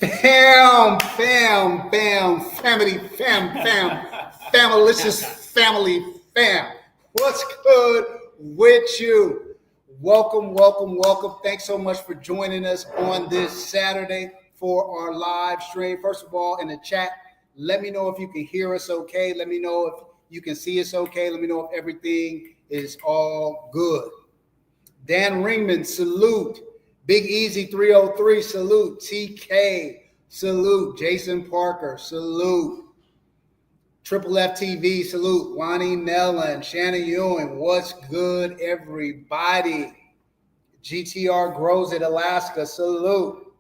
Famalicious family, fam. What's good with you? Welcome. Thanks so much for joining us on this Saturday for our live stream. First of all, in the chat, let me know if you can hear us okay. Let me know if you can see us okay. Let me know if everything is all good. Dan Ringman, salute. Big Easy 303, salute. TK, salute. Jason Parker, salute. Triple FTV, salute. Lonnie Nellan, Shannon Ewing, what's good, everybody? GTR Grows at Alaska, salute.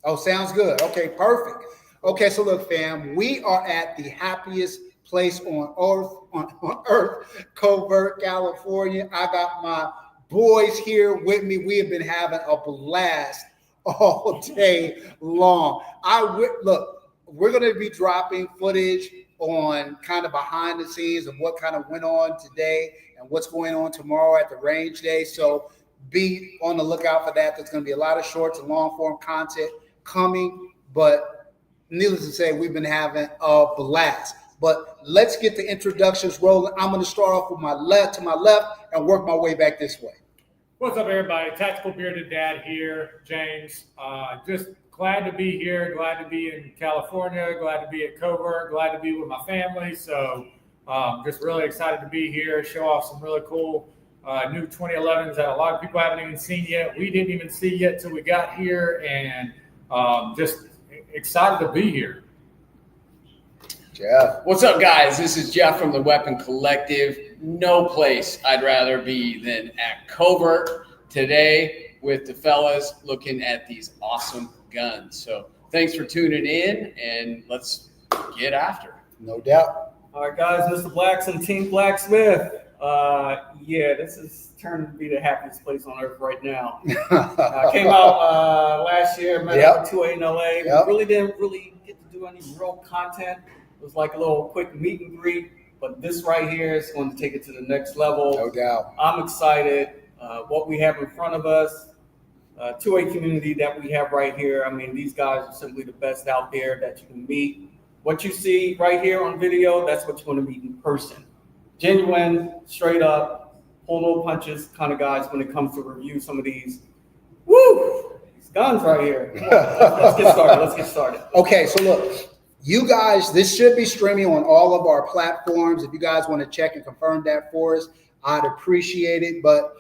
Oh, sounds good. Okay, perfect. Okay, so look, fam, we are at the happiest place on earth, Kovert, California. I got my boys here with me. We have been having a blast all day long. Look, we're going to be dropping footage on kind of behind the scenes of what kind of went on today and what's going on tomorrow at the range day. So be on the lookout for that. There's going to be a lot of shorts and long form content coming, but needless to say, we've been having a blast. But let's get the introductions rolling. I'm going to start off with my left and work my way back this way. What's up, everybody? Tactical Bearded Dad here, James. Just glad to be here. Glad to be in California. Glad to be at Kovert. Glad to be with my family. So just really excited to be here. Show off some really cool new 2011s that a lot of people haven't even seen yet. We didn't even see yet till we got here, and just excited to be here. Jeff. What's up, guys? This is Jeff from the Weapon Collective. No place I'd rather be than at Kovert today with the fellas looking at these awesome guns. So thanks for tuning in, and let's get after it. No doubt. All right, guys, Mr. Blackson, Team Blacksmith. This is turning to be the happiest place on earth right now. I came out last year, met up with 2A in LA. We really didn't get to do any real content. It was like a little quick meet and greet, but this right here is going to take it to the next level. No doubt. I'm excited. What we have in front of us, 2A community that we have right here. I mean, these guys are simply the best out there that you can meet. What you see right here on video, that's what you're going to meet in person. Genuine, straight up, pull no punches kind of guys when it comes to review some of these. Woo! These guns right here. Let's get started. Okay, so look. You guys, this should be streaming on all of our platforms. If you guys want to check and confirm that for us, I'd appreciate it. But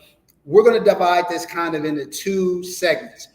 we're going to divide this kind of into two segments.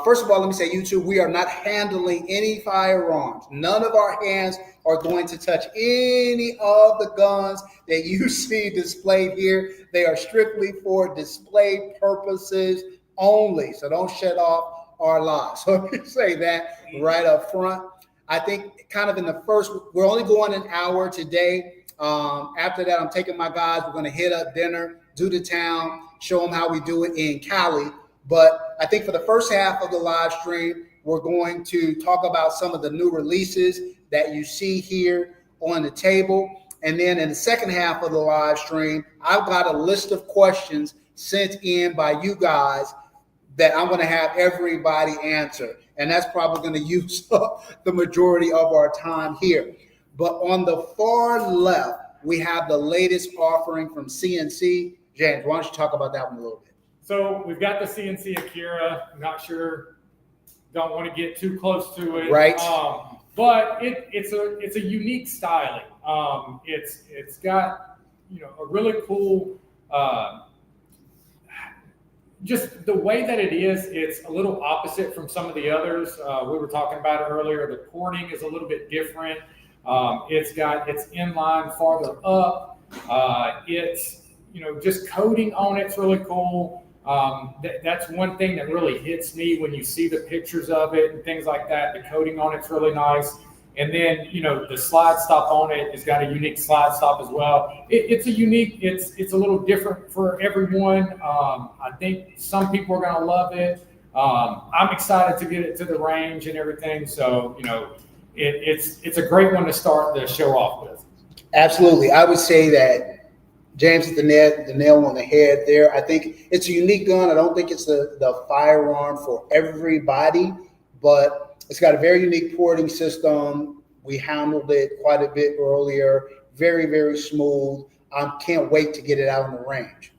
First of all, let me say, YouTube, we are not handling any firearms. None of our hands are going to touch any of the guns that you see displayed here. They are strictly for display purposes only. So don't shut off our lives. So let me say that right up front. I think kind of in the first, we're only going an hour today. After that, I'm taking my guys. We're going to hit up dinner, do the town, show them how we do it in Cali. But I think for the first half of the live stream, we're going to talk about some of the new releases that you see here on the table. And then in the second half of the live stream, I've got a list of questions sent in by you guys that I'm going to have everybody answer. And that's probably going to use up the majority of our time here. But on the far left, we have the latest offering from CNC. James, why don't you talk about that one a little bit? So we've got the CNC Akira. I'm not sure, don't want to get too close to it. Right. But it's a unique styling. It's got, a really cool, just the way that it is, it's a little opposite from some of the others. We were talking about it earlier. The porting is a little bit different. It's got its inline farther up. It's, just coating on it's really cool. That's one thing that really hits me when you see the pictures of it and things like that. The coating on it's really nice. And then, the slide stop on it has got a unique slide stop as well. It's a little different for everyone. I think some people are going to love it. I'm excited to get it to the range and everything. So, it's a great one to start the show off with. Absolutely. I would say that James hit the nail on the head there. I think it's a unique gun. I don't think it's the firearm for everybody, but it's got a very unique porting system. We handled it quite a bit earlier. Very, very smooth. I can't wait to get it out on the range.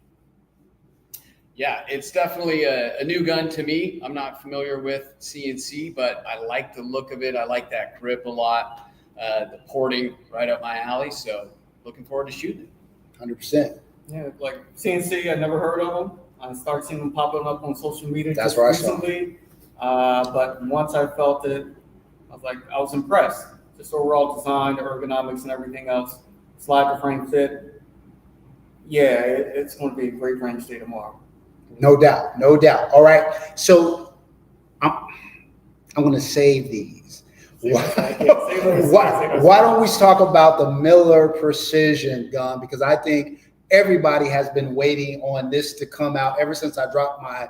Yeah, it's definitely a new gun to me. I'm not familiar with CNC, but I like the look of it. I like that grip a lot. The porting right up my alley. So looking forward to shooting it. 100%. Yeah, like CNC, I never heard of them. I started seeing them popping up on social media That's just where I saw recently. But once I felt it, I was impressed. Just overall design, the ergonomics, and everything else. Slide to frame fit. Yeah, it's going to be a great range day tomorrow. No doubt, no doubt. All right, so I'm going to save these. Why don't we talk about the Miller Precision gun? Because I think everybody has been waiting on this to come out ever since I dropped my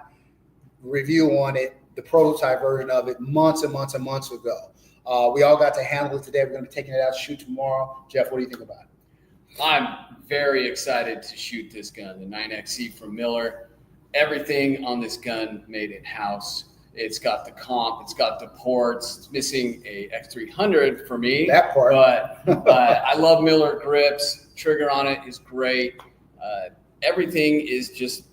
review on it, the prototype version of it, months and months and months ago. We all got to handle it today. We're going to be taking it out to shoot tomorrow. Jeff, what do you think about it? I'm very excited to shoot this gun, the 9XC from Miller. Everything on this gun made in-house. It's got the comp, it's got the ports. It's missing a X300 for me. That part. But I love Miller grips. Trigger on it is great. Everything is just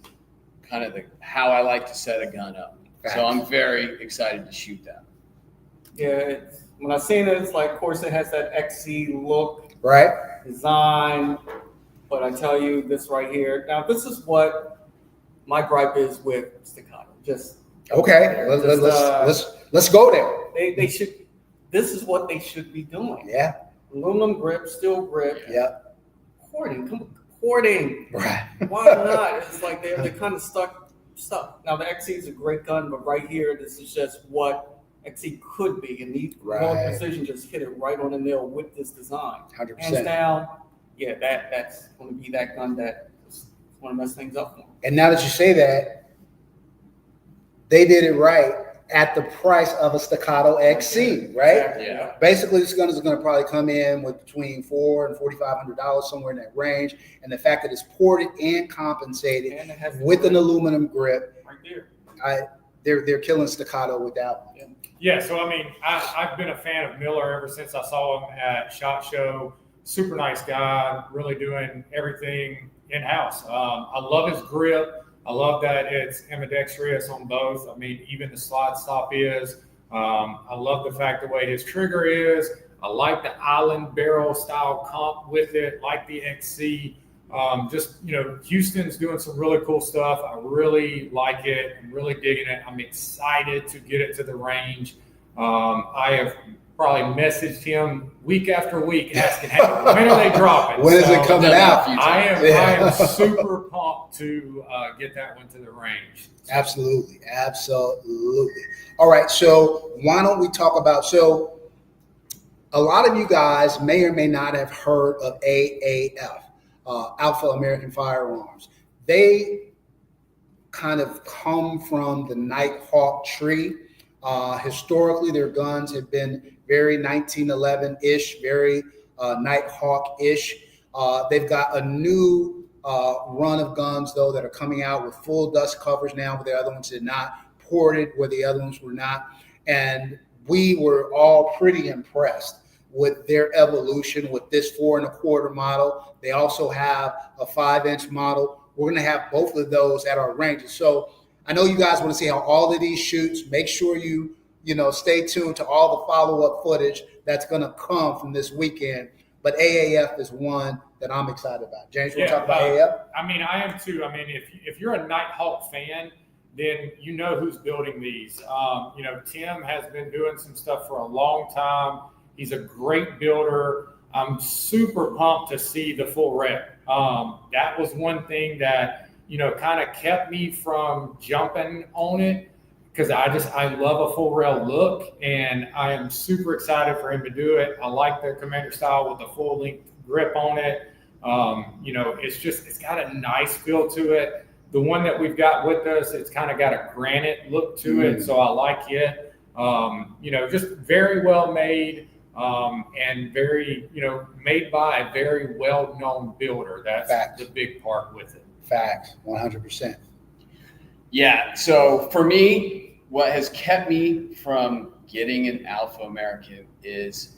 kind of how I like to set a gun up. So I'm very excited to shoot that. Yeah, when I seen it, it's like, of course, it has that XC look, Right? design. But I tell you this right here. Now, this is what my gripe is with staccato. Just Okay, let's go there. they should. This is what they should be doing. Yeah. Aluminum grip, steel grip. Yeah. Porting, come on, porting. Right. Why not? It's like they're kind of stuck. Now the XC is a great gun, but right here, this is just what XC could be, and the Right. Precision just hit it right on the nail with this design. 100%. Hands down, yeah, that's going to be that gun that's going to mess things up for them. And now that you say that, they did it right at the price of a staccato XC, right? Exactly. Yeah. Basically, this gun is going to probably come in with between $400 and $4,500, somewhere in that range. And the fact that it's ported and compensated And it has with an aluminum grip, right there. they're killing staccato with that one. Yeah, so I mean, I've been a fan of Miller ever since I saw him at SHOT Show. Super nice guy, really doing everything in-house. I love his grip. I love that it's ambidextrous on both. I mean, even the slide stop is. I love the fact the way his trigger is. I like the island barrel style comp with it, like the XC. Houston's doing some really cool stuff. I really like it. I'm really digging it. I'm excited to get it to the range. I have probably messaged him week after week asking, hey, when are they dropping? When is it coming out? I am super pumped to get that one to the range. Absolutely. All right, so why don't we talk about, so a lot of you guys may or may not have heard of AAF, Alpha American Firearms. They kind of come from the Nighthawk tree. Historically, their guns have been very 1911-ish, very Nighthawk-ish. They've got a new run of guns, though, that are coming out with full dust covers now, where the other ones did not, ported where the other ones were not. And we were all pretty impressed with their evolution with this 4 1/4 model. They also have a 5-inch model. We're going to have both of those at our ranges. So I know you guys want to see how all of these shoots. Make sure you stay tuned to all the follow-up footage that's going to come from this weekend. But AAF is one that I'm excited about. James, you want to talk about AAF? I mean, I am too. I mean, if you're a Nighthawk fan, then you know who's building these. Tim has been doing some stuff for a long time. He's a great builder. I'm super pumped to see the full rep. That was one thing that kind of kept me from jumping on it, because I love a full rail look, and I am super excited for him to do it. I like the Commander style with the full length grip on it. It's got a nice feel to it. The one that we've got with us, it's kind of got a granite look to it, so I like it. Just very well made, and very, made by a very well-known builder. That's the big part with it. Facts, 100%. Yeah, so for me, what has kept me from getting an Alpha American is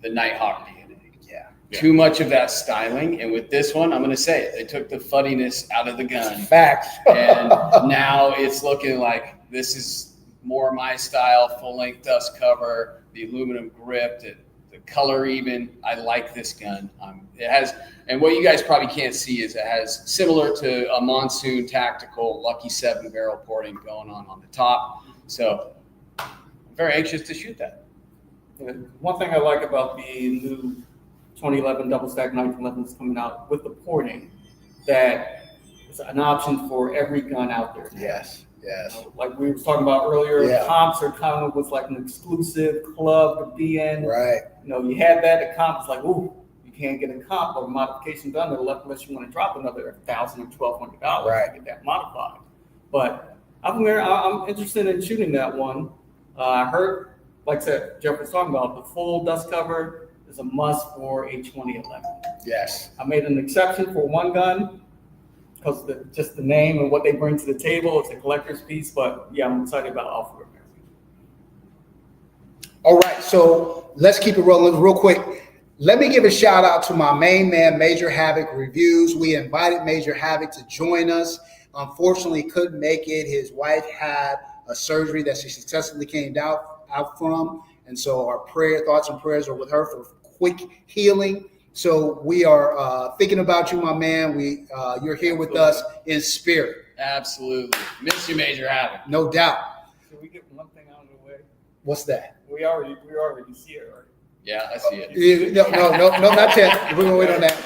the Nighthawk DNA. Yeah. Too much of that styling. And with this one, I'm going to say it. They took the fuddiness out of the gun. Facts. And now it's looking like this is more my style, full-length dust cover, the aluminum grip, the color even. I like this gun. It has, and what you guys probably can't see is it has, similar to a Monsoon Tactical Lucky 7 barrel porting going on the top. So I'm very anxious to shoot that. One thing I like about the new 2011 double stack 1911s coming out with the porting, that it's an option for every gun out there. Yes. Yes. Like we were talking about earlier, Yeah. comps are kind of was like an exclusive club to be in. Right. You know, you had that at comp, it's like, ooh, you can't get a comp or modification done unless you want to drop another $1,000 or $1,200 Right. to get that modified. But I'm interested in shooting that one. I heard, like I said, Jeff was talking about the full dust cover is a must for a 2011. Yes. I made an exception for one gun because just the name and what they bring to the table. It's a collector's piece, but yeah, I'm excited about Alpha American. All right, so let's keep it rolling real quick. Let me give a shout out to my main man, Major Havoc Reviews. We invited Major Havoc to join us. Unfortunately, couldn't make it. His wife had a surgery that she successfully came out from. And so our thoughts and prayers are with her for quick healing. So we are thinking about you, my man. You're here with us in spirit. Absolutely. Miss you, Major Havoc. No doubt. Can we get one thing out of the way? What's that? We already see it, right? Yeah, I see it. No, not yet. We're going to wait on that.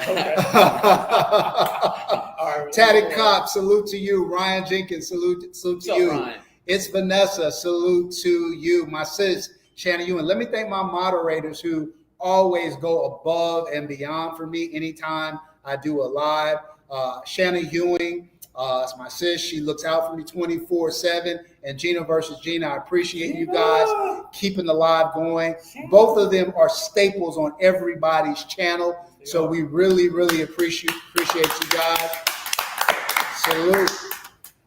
All right. Tatted Cop, salute to you. Ryan Jenkins, salute to What's up, you. Ryan? It's Vanessa, salute to you. My sis, Shannon Ewan. Let me thank my moderators who always go above and beyond for me anytime I do a live. Shannon Ewing, it's my sis. She looks out for me 24/7. And Gina versus Gina, I appreciate you guys keeping the live going. Both of them are staples on everybody's channel. So we really, really appreciate you guys. Salute.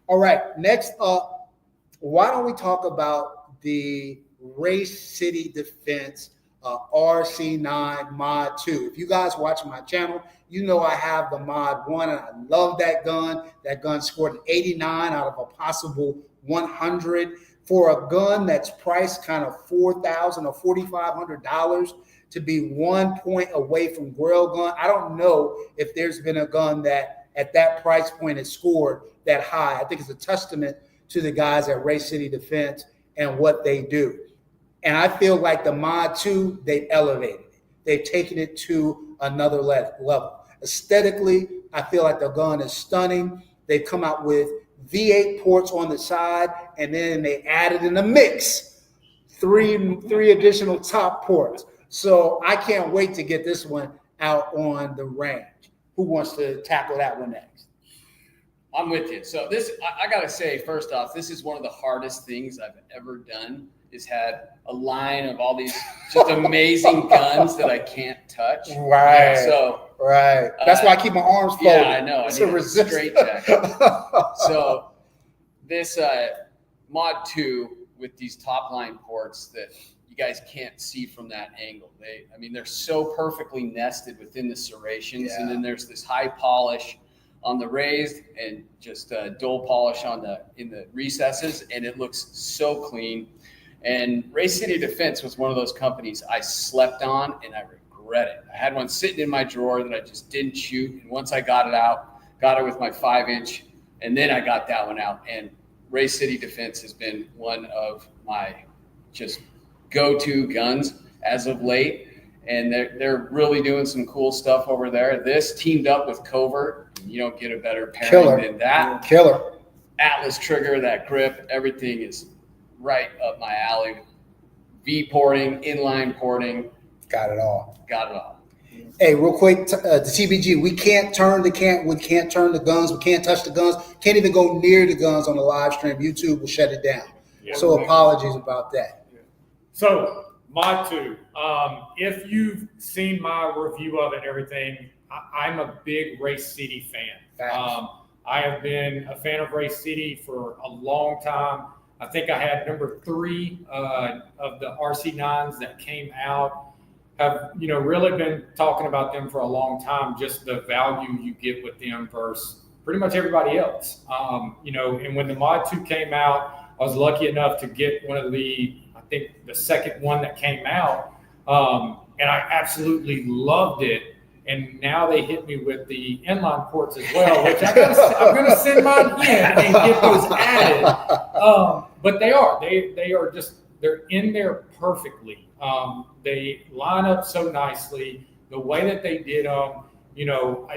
All right, next up, why don't we talk about the Wraith City Defense RC9 Mod 2. If you guys watch my channel, you know I have the Mod 1, and I love that gun. That gun scored an 89 out of a possible 100. For a gun that's priced kind of $4,000 or $4,500 to be 1 point away from Grail gun, I don't know if there's been a gun that at that price point has scored that high. I think it's a testament to the guys at Wraith City Defense and what they do. And I feel like the Mod 2, they've elevated it. They've taken it to another level. Aesthetically, I feel like the gun is stunning. They've come out with V8 ports on the side, and then they added in the mix three additional top ports. So I can't wait to get this one out on the range. Who wants to tackle that one next? I'm with you. So this, I got to say, first off, this is one of the hardest things I've ever done, is had a line of all these just amazing guns that I can't touch. Right. So right. That's why I keep my arms folded. Yeah, I know. It's I a need a straight jacket. So this Mod 2 with these top line ports that you guys can't see from that angle. They're so perfectly nested within the serrations, and then there's this high polish on the raised and just dull polish in the recesses, and it looks so clean. And Wraith City Defense was one of those companies I slept on, and I regret it. I had one sitting in my drawer that I just didn't shoot, and once I got it out, got it with my 5-inch, and then I got that one out. And Wraith City Defense has been one of my just go-to guns as of late, and they're really doing some cool stuff over there. This teamed up with Kovert. You don't get a better pairing than that. Killer. Atlas trigger, that grip, everything is right up my alley. V porting, inline porting. Got it all. Hey, real quick, the TBG, we can't turn the guns, we can't touch the guns, can't even go near the guns on the live stream. YouTube will shut it down. So apologies about that. So Mod 2, if you've seen my review of it and everything, I'm a big Wraith City fan. I have been a fan of Wraith City for a long time. I think I had number 3 of the RC9s that came out. Have, you know, really been talking about them for a long time, just the value you get with them versus pretty much everybody else. You know, and when the Mod 2 came out, I was lucky enough to get one of I think the second one that came out, and I absolutely loved it. And now they hit me with the inline ports as well, which I'm going to send mine in and get those added. But they are just, they're in there perfectly. They line up so nicely. The way that they did them, you know,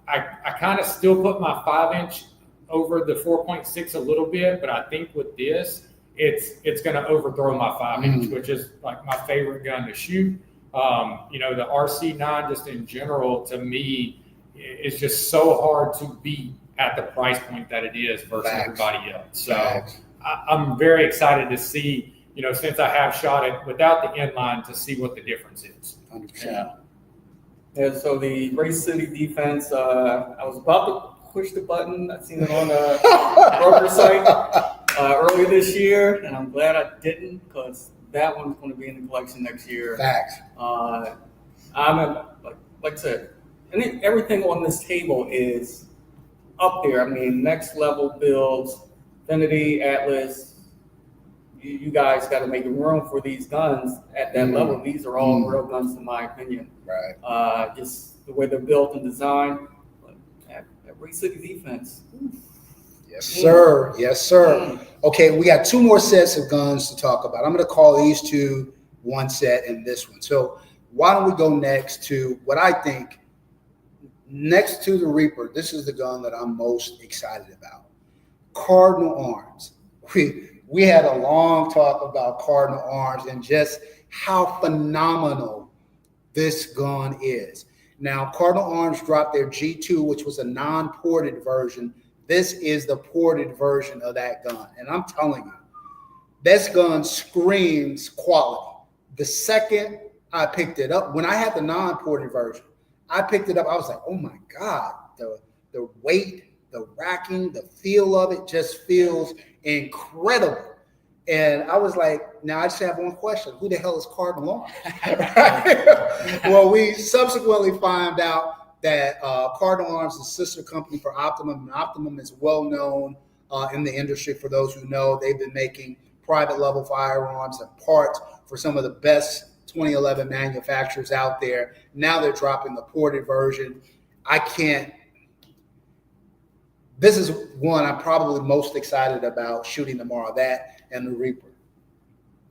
I kind of still put my 5-inch over the 4.6 a little bit, but I think with this, it's going to overthrow my 5-inch, which is like my favorite gun to shoot. You know, the RC9 just in general, to me, is just so hard to beat at the price point that it is versus everybody else. So I'm very excited to see, you know, since I have shot it without the inline, to see what the difference is. 100%. Yeah, so the Wraith City defense, I was about to push the button. I seen it on the broker site earlier this year, and I'm glad I didn't, because that one's going to be in the collection next year. Facts. Like I said, everything on this table is up there. I mean, next level builds, Infinity, Atlas. You guys got to make room for these guns at that level. These are all real guns, in my opinion. Right. Just the way they're built and designed. At Wraith City defense. Yes, sir. Yes, sir. Okay, we got 2 more sets of guns to talk about. I'm going to call these 2 one set and this one. So why don't we go next to what I think, next to the Reaper, this is the gun that I'm most excited about. Cardinal Arms. We had a long talk about Cardinal Arms and just how phenomenal this gun is. Now, Cardinal Arms dropped their G2, which was a non-ported version. This is the ported version of that gun. And I'm telling you, this gun screams quality. The second I picked it up, when I had the non-ported version, I picked it up, I was like, oh my God, the weight, the racking, the feel of it just feels incredible. And I was like, now I just have one question. Who the hell is Cardinal Arms? Right? Well, we subsequently found out that Cardinal Arms is a sister company for Optimum, and Optimum is well known in the industry. For those who know, they've been making private level firearms and parts for some of the best 2011 manufacturers out there. Now they're dropping the ported version. This is one I'm probably most excited about shooting tomorrow, that and the Reaper.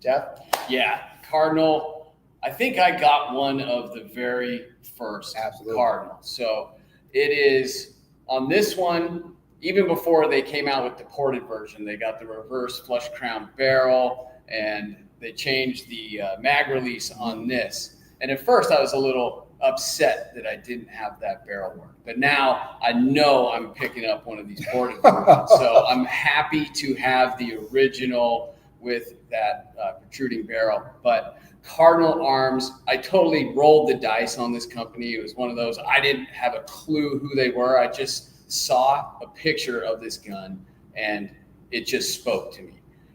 Jeff? Yeah, Cardinal. I think I got one of the very first Cardinal. So it is on this one, even before they came out with the ported version, they got the reverse flush crown barrel and they changed the mag release on this. And at first I was a little upset that I didn't have that barrel work, but now I know I'm picking up one of these ported versions. So I'm happy to have the original with that protruding barrel. But Cardinal Arms, I totally rolled the dice on this company. It was one of those, I didn't have a clue who they were. I just saw a picture of this gun and it just spoke to me.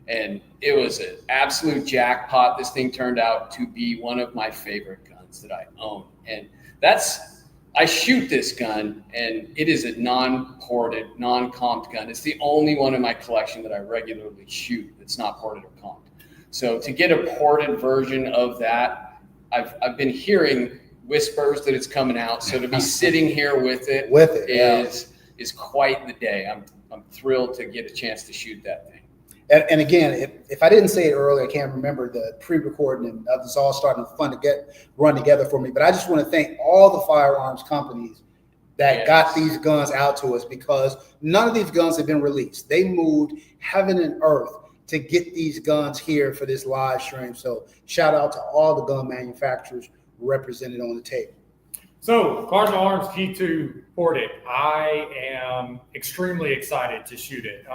And it was an absolute jackpot. This thing turned out to be one of my favorite guns that I own. And I shoot this gun and it is a non-ported, non-comped gun. It's the only one in my collection that I regularly shoot that's not ported or comped. So to get a ported version of that, I've been hearing whispers that it's coming out. So to be sitting here with it is quite the day. I'm thrilled to get a chance to shoot that thing. And again, if I didn't say it earlier, I can't remember the pre-recording, and it's all starting to run together for me. But I just want to thank all the firearms companies that got these guns out to us, because none of these guns have been released. They moved heaven and earth to get these guns here for this live stream. So shout out to all the gun manufacturers represented on the table. So Cardinal Arms G2 ported. I am extremely excited to shoot it.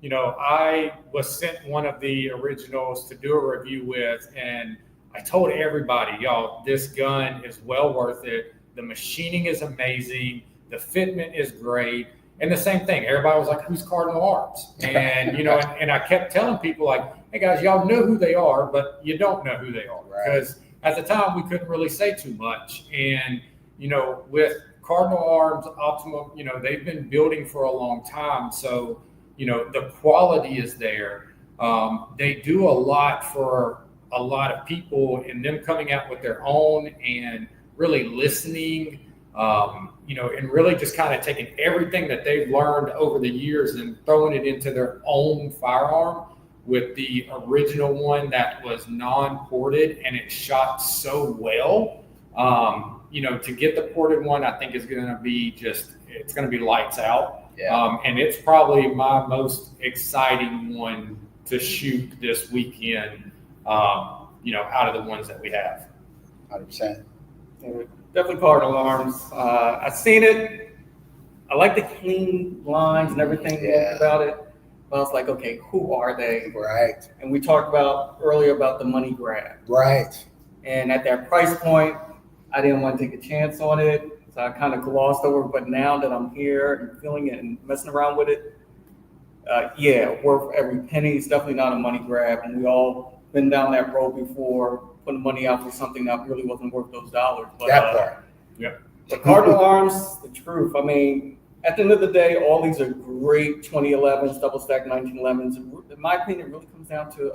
You know, I was sent one of the originals to do a review with, and I told everybody, y'all, this gun is well worth it. The machining is amazing. The fitment is great. And the same thing, everybody was like, who's Cardinal Arms? And, you know, and I kept telling people like, hey guys, y'all know who they are, but you don't know who they are. Because at the time we couldn't really say too much. And, you know, with Cardinal Arms, Optimum, you know, they've been building for a long time. So, you know, the quality is there. They do a lot for a lot of people, and them coming out with their own and really listening, you know, and really just kind of taking everything that they've learned over the years and throwing it into their own firearm with the original one that was non-ported, and it shot so well. You know, to get the ported one, I think is going to be it's going to be lights out. Yeah. And it's probably my most exciting one to shoot this weekend, you know, out of the ones that we have. 100%. Definitely Cardinal Arms. I've seen it. I like the clean lines and everything about it. But I was like, okay, who are they? Right. And we talked about earlier about the money grab. Right. And at that price point, I didn't want to take a chance on it. So I kind of glossed over. But now that I'm here and feeling it and messing around with it, worth every penny. It's definitely not a money grab. And we all been down that road before, putting money out for something that really wasn't worth those dollars. But, That part. The Cardinal Arms, the truth. I mean, at the end of the day, all these are great 2011s, double stack 1911s. In my opinion, it really comes down to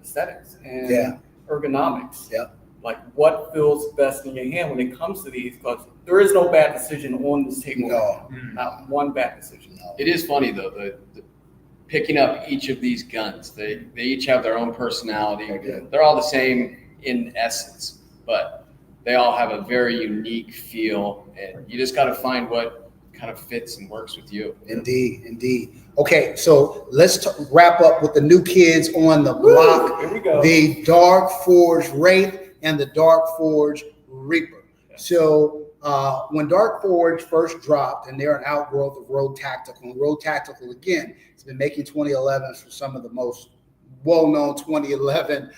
aesthetics and ergonomics. Yeah. Like what feels best in your hand when it comes to these, because there is no bad decision on this table. No. Not one bad decision. No. It is funny though, the picking up each of these guns. They each have their own personality. They're all the same in essence, but they all have a very unique feel, and you just got to find what kind of fits and works with you. Indeed, indeed. Okay, so let's wrap up with the new kids on the block. Here we go. The Dark Forge Wraith and the Dark Forge Reaper. So when Dark Forge first dropped, and they're an outgrowth of Road Tactical, and Road Tactical, again, has been making 2011s for some of the most well-known 2011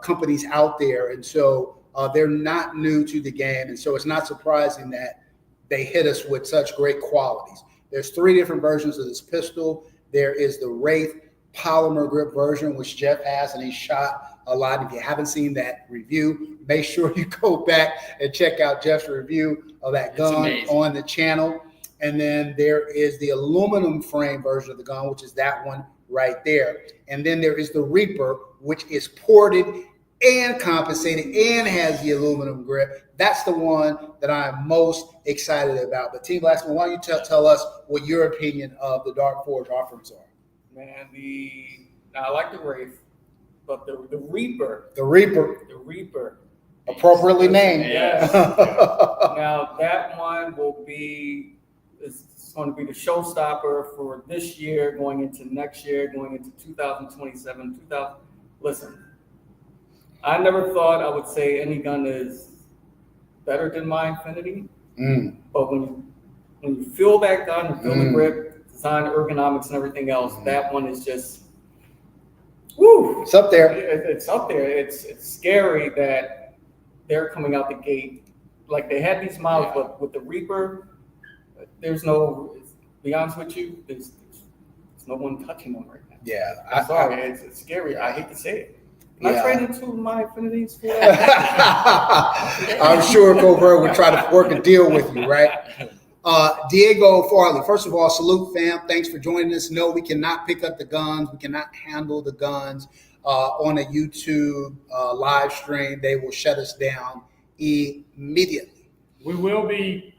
companies out there. And so they're not new to the game. And so it's not surprising that they hit us with such great qualities. There's 3 different versions of this pistol. There is the Wraith polymer grip version, which Jeff has, and he shot a lot. If you haven't seen that review, make sure you go back and check out Jeff's review of that gun on the channel. And then there is the aluminum frame version of the gun, which is that one right there. And then there is the Reaper, which is ported and compensated and has the aluminum grip. That's the one that I'm most excited about. But Team Blacksman, why don't you tell us what your opinion of the Dark Forge offerings are? Man, I like the Wraith, but the Reaper. The Reaper. The Reaper. Appropriately named. Yes. Now that one it's going to be the showstopper for this year, going into next year, going into 2027. Listen, I never thought I would say any gun is better than my Infinity, but when you feel that gun, you feel the grip, design, ergonomics, and everything else, that one is just, woo! It's up there. It's up there. It's scary that they're coming out the gate like they had these models, but with the Reaper, there's no. To be honest with you, there's no one touching them right now. Yeah, I'm sorry, it's scary. I hate to say it. Can I trade into my Infinities for that? I'm sure Kovert would try to work a deal with you, right? Diego Farley, first of all, salute, fam. Thanks for joining us. No, we cannot pick up the guns. We cannot handle the guns on a YouTube live stream. They will shut us down immediately. We will be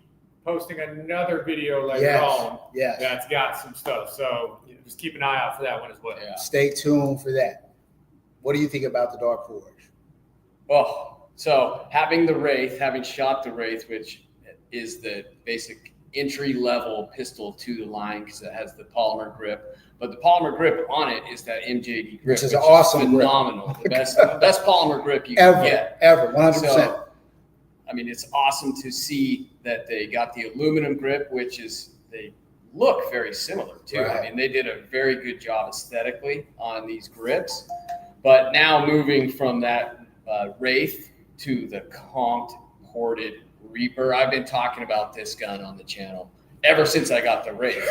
posting another video later on that's got some stuff. So just keep an eye out for that one as well. Yeah. Stay tuned for that. What do you think about the Dark Forge? Well, so having shot the Wraith, which is the basic entry-level pistol to the line because it has the polymer grip. But the polymer grip on it is that MJD grip, which is awesome, phenomenal. The best polymer grip you can get. Ever, 100%. So, I mean, it's awesome to see that they got the aluminum grip, which is, they look very similar too. Right. I mean, they did a very good job aesthetically on these grips. But now moving from that Wraith to the comped ported Reaper, I've been talking about this gun on the channel ever since I got the Wraith.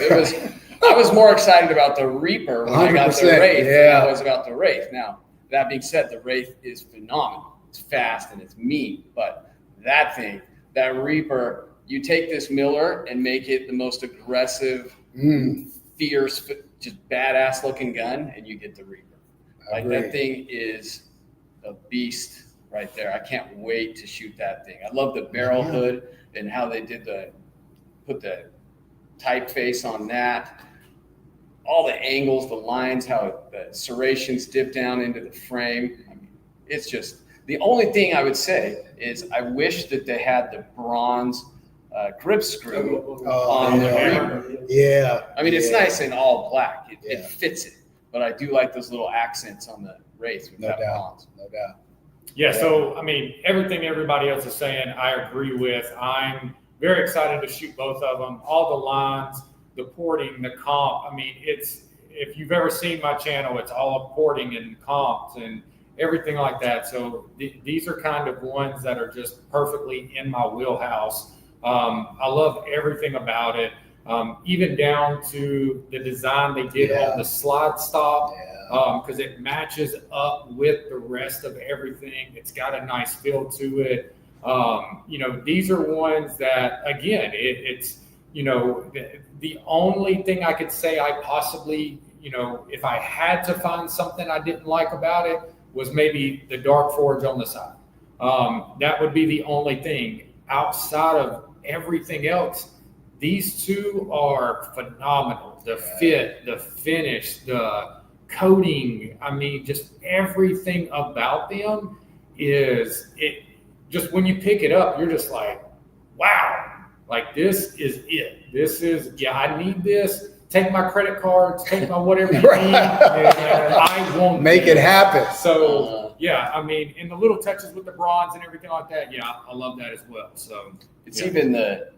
I was more excited about the Reaper when I got the 100%, Wraith than yeah. I was about the Wraith. Now, that being said, the Wraith is phenomenal. It's fast and it's mean, but that thing, that Reaper, you take this Miller and make it the most aggressive, fierce, just badass looking gun, and you get the Reaper. Like that thing is a beast right there. I can't wait to shoot that thing. I love the barrel hood and how they put the typeface on that. All the angles, the lines, how the serrations dip down into the frame. I mean, it's just, the only thing I would say is I wish that they had the bronze grip screw on the Reaper. Yeah. I mean, it's nice in all black. It fits it. But I do like those little accents on the Wraith with that bronze. No doubt. Yeah, so, I mean, everything everybody else is saying, I agree with. I'm very excited to shoot both of them. All the lines, the porting, the comp. I mean, if you've ever seen my channel, it's all porting and comps and everything like that. So these are kind of ones that are just perfectly in my wheelhouse. I love everything about it, even down to the design they did on the slide stop, because it matches up with the rest of everything. It's got a nice feel to it. You know, these are ones that, again, it's, you know, the only thing I could say I possibly, you know, if I had to find something I didn't like about it, was maybe the dark forge on the side. That would be the only thing. Outside of everything else, these two are phenomenal. The fit, the finish, the coating, I mean, just everything about them is, it just, when you pick it up, you're just like, wow, like this is it. This is, I need this. Take my credit cards, take my whatever you need, and I won't make it happen. So yeah, I mean, and the little touches with the bronze and everything like that, yeah, I love that as well. So it's even the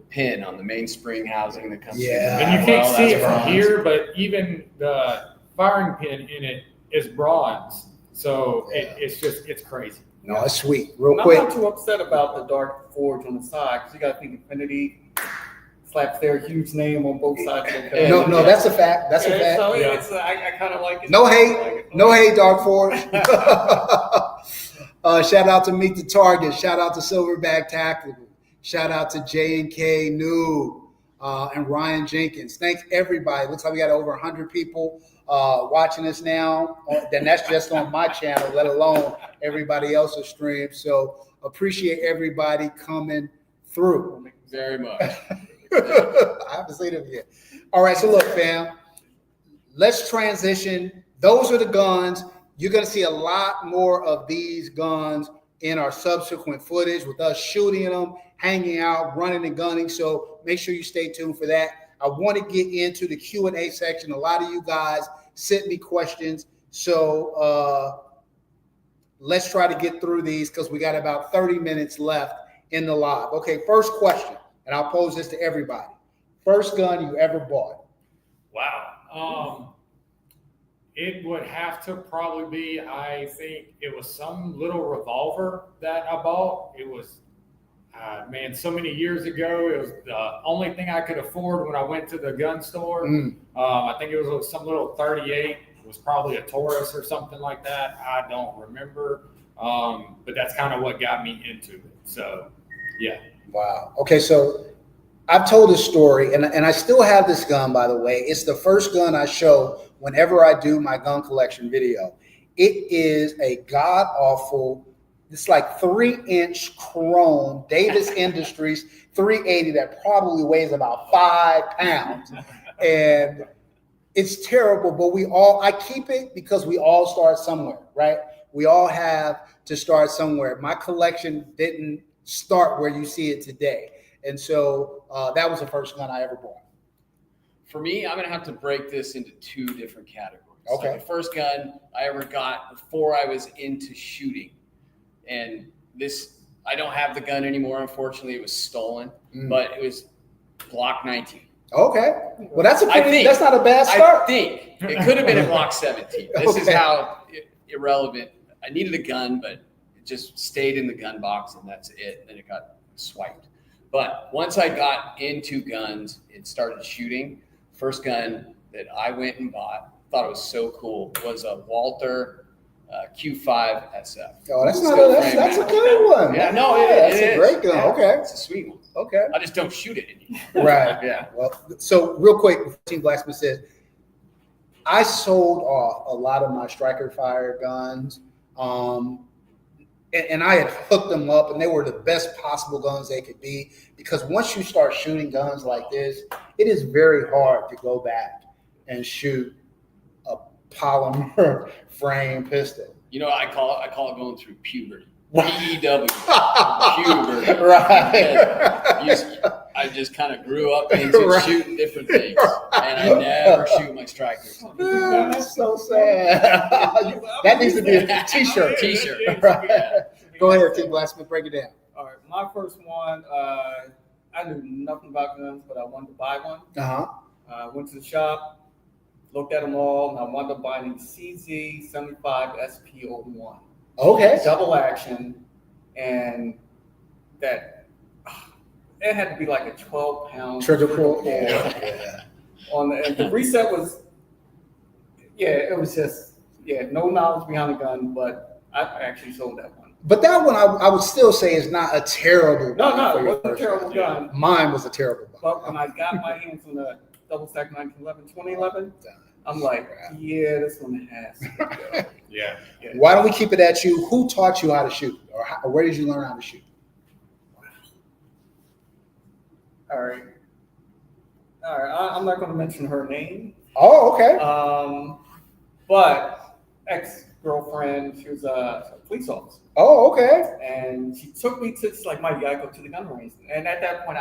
pin on the mainspring housing that comes in. And you can't see it from here, but even the firing pin in it is bronze. So it's just, it's crazy. No, it's sweet. Real quick. I'm not too upset about the dark forge on the side, because you got to think Infinity slaps their huge name on both sides of the gun. No, that's a fact. That's a fact. So it's, I kind of like it. No hate. No hate, Dark Forge. Shout out to Meet the Target. Shout out to Silverback Tactical. Shout out to J&K Noob and Ryan Jenkins. Thanks, everybody. Looks like we got over 100 people watching us now. Then that's just on my channel, let alone everybody else's stream. So appreciate everybody coming through. Very much. I haven't seen them yet. All right, so look, fam, let's transition. Those are the guns. You're going to see a lot more of these guns in our subsequent footage with us shooting them, hanging out, running and gunning. So make sure you stay tuned for that. I want to get into the Q&A section. A lot of you guys sent me questions. So let's try to get through these because we got about 30 minutes left in the live. Okay, first question. And I'll pose this to everybody. First gun you ever bought? Wow. It would have to probably be, I think it was some little revolver that I bought. It was, man, so many years ago. It was the only thing I could afford when I went to the gun store. I think it was some little 38. It was probably a Taurus or something like that. I don't remember. But that's kind of what got me into it. So, yeah. Wow. Okay, so I've told this story, and I still have this gun, by the way. It's the first gun I show whenever I do my gun collection video. It is a god-awful, it's like 3-inch chrome Davis Industries 380 that probably weighs about 5 pounds. And it's terrible, but I keep it because we all start somewhere, right? We all have to start somewhere. My collection didn't start where you see it today. And so that was the first gun I ever bought. For me, I'm going to have to break this into 2 different categories. Okay. So the first gun I ever got before I was into shooting. And this, I don't have the gun anymore. Unfortunately, it was stolen, but it was Glock 19. Okay. Well, that's not a bad start. I think it could have been a Glock 17. This is how irrelevant. I needed a gun, but it just stayed in the gun box and that's it. Then it got swiped. But once I got into guns and started shooting, first gun that I went and bought, thought it was so cool, was a Walter Q5 SF. Oh, that's a good one. Yeah, no, that's a great gun. Yeah, Okay, it's a sweet one. Okay. I just don't shoot it anymore. Right. Yeah. Well, so real quick, Team Blacksmith says, I sold off a lot of my striker fire guns, and I had hooked them up, and they were the best possible guns they could be. Because once you start shooting guns like this, it is very hard to go back and shoot a polymer frame pistol. You know what I call it? I call it going through puberty. PEW. Puberty. Right. I just kind of grew up into shooting different things, and I never shoot my strikers. That's so sad. That needs to be a t-shirt. T-shirt. Right. Yeah. Go ahead, Team Blacksmith, break it down. All right, my first one, I knew nothing about guns, but I wanted to buy one. Went to the shop, looked at them all, and I wound up buying the CZ75 SP01. Okay. Double action, and that it had to be like a 12-pound Trigger pull. Yeah. And the reset was, it was just, no knowledge behind the gun, but I actually sold that one. But that one, I would still say is not a terrible gun. No, it wasn't a terrible gun. Mine was a terrible gun. But when I got my hands on the double stack 1911, 2011, I'm like, this one has to go. Yeah. Why don't we keep it at you? Who taught you how to shoot? Or where did you learn how to shoot? All right. I'm not going to mention her name. Oh, okay. But ex-girlfriend, she was a police officer. Oh, okay. And she took me to, like, my go to the gun range. And at that point,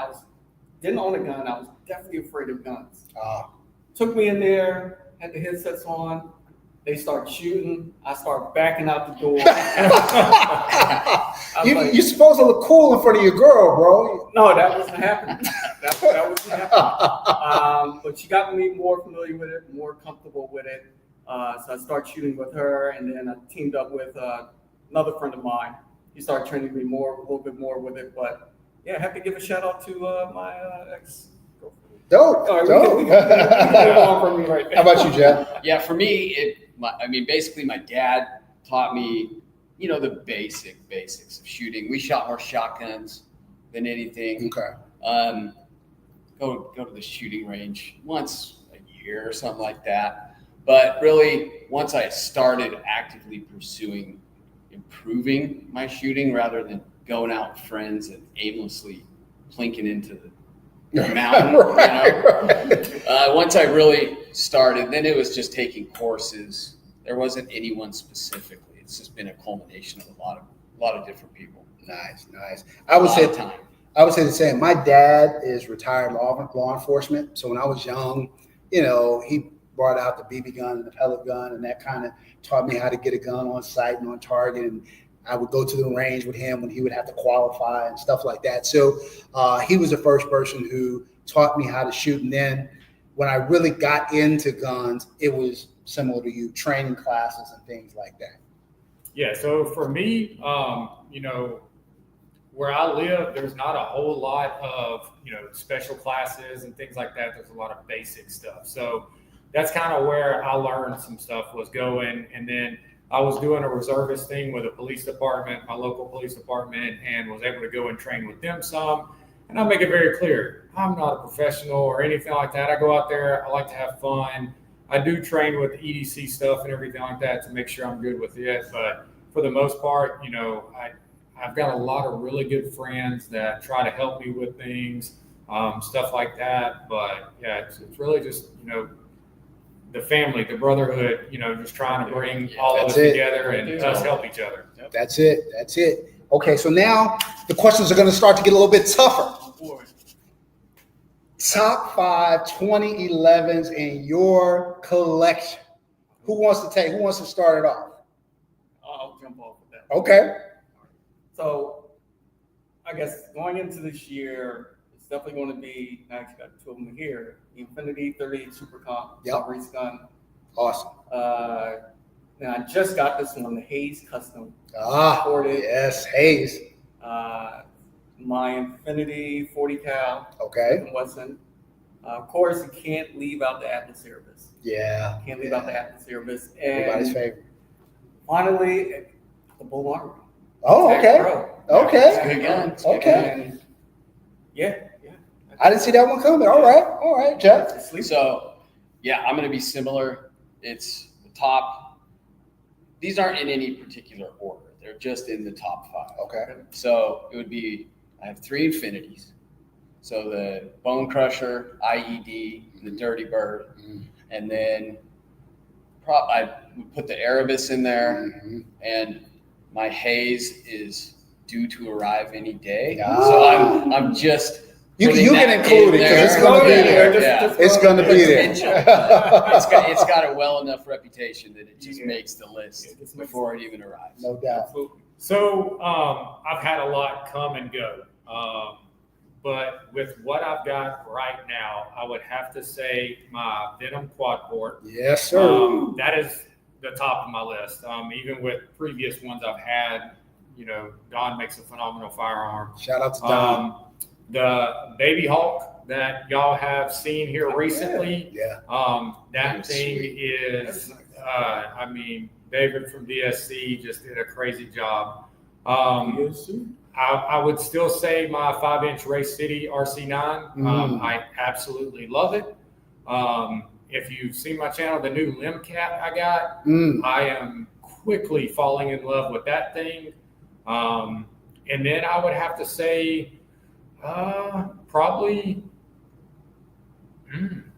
didn't own a gun. I was definitely afraid of guns. Took me in there, had the headsets on. They start shooting. I start backing out the door. You're supposed to look cool in front of your girl, bro. No, that wasn't happening. That wasn't happening. But she got me more familiar with it, more comfortable with it. So I started shooting with her, and then I teamed up with another friend of mine. He started training me a little bit more with it. But I have to give a shout out to my ex. Dope. Dope. We can move on from me right now. How about you, Jeff? Yeah, for me, basically my dad taught me, the basics of shooting. We shot more shotguns than anything. Okay. Go to the shooting range once a year or something like that. But really, once I started actively pursuing improving my shooting rather than going out with friends and aimlessly plinking into the mountain, once I really started, then it was just taking courses. There wasn't anyone specifically. It's just been a culmination of a lot of different people. Nice. I would say the same. My dad is retired law enforcement. So when I was young, he brought out the BB gun and the pellet gun, and that kind of taught me how to get a gun on sight and on target. And I would go to the range with him when he would have to qualify and stuff like that. So he was the first person who taught me how to shoot. And then when I really got into guns, it was similar to you, training classes and things like that. Yeah. So for me, where I live, there's not a whole lot of, special classes and things like that. There's a lot of basic stuff. So that's kind of where I learned some stuff was going. And then I was doing a reservist thing with a police department, my local police department, and was able to go and train with them some. And I'll make it very clear, I'm not a professional or anything like that. I go out there, I like to have fun. I do train with EDC stuff and everything like that to make sure I'm good with it. But for the most part, I've got a lot of really good friends that try to help me with things, stuff like that. But it's really just, the family, the brotherhood, just trying to bring all of us together and us help each other. Yep. That's it. Okay, so now the questions are going to start to get a little bit tougher. Top 5 2011s in your collection. Who wants to start it off? I'll jump off with that. Okay. So I guess going into this year, it's definitely going to be, I actually got two of them here, the Infinity 38 Super Comp, race gun. Awesome. And I just got this one, the Hayes Custom. Yes, Hayes. my Infinity 40 cal, Okay. Smith & Wesson. Of course, you can't leave out the Atlas Erebus. Yeah. Can't leave out the Atlas Erebus. Everybody's And favorite. finally, the Bull Armory. Oh, Tag okay. Pro. It's a Okay. good gun. It's a good Okay. gun. And yeah. I didn't see that one coming. All right, Jeff. So, yeah, I'm going to be similar. It's the top. These aren't in any particular order. They're just in the top 5. Okay. So it would be, I have 3 Infinities. So the Bone Crusher, IED, the Dirty Bird, and then I would put the Erebus in there, and my Haze is due to arrive any day. So I'm just You putting can that include in it because there. it's going to be there. Yeah. It's going to be there. It's got a well enough reputation that it just makes the list before it even arrives. No doubt. So I've had a lot come and go. But with what I've got right now, I would have to say my Venom quad port. Yes, sir. That is the top of my list. Even with previous ones I've had, Don makes a phenomenal firearm. Shout out to Don. The Baby Hawk that y'all have seen here recently. Yeah. That thing is, David from DSC just did a crazy job. I would still say my 5-inch Race City RC9. I absolutely love it. If you've seen my channel, the new Limb Cat I got, I am quickly falling in love with that thing. And then I would have to say, probably,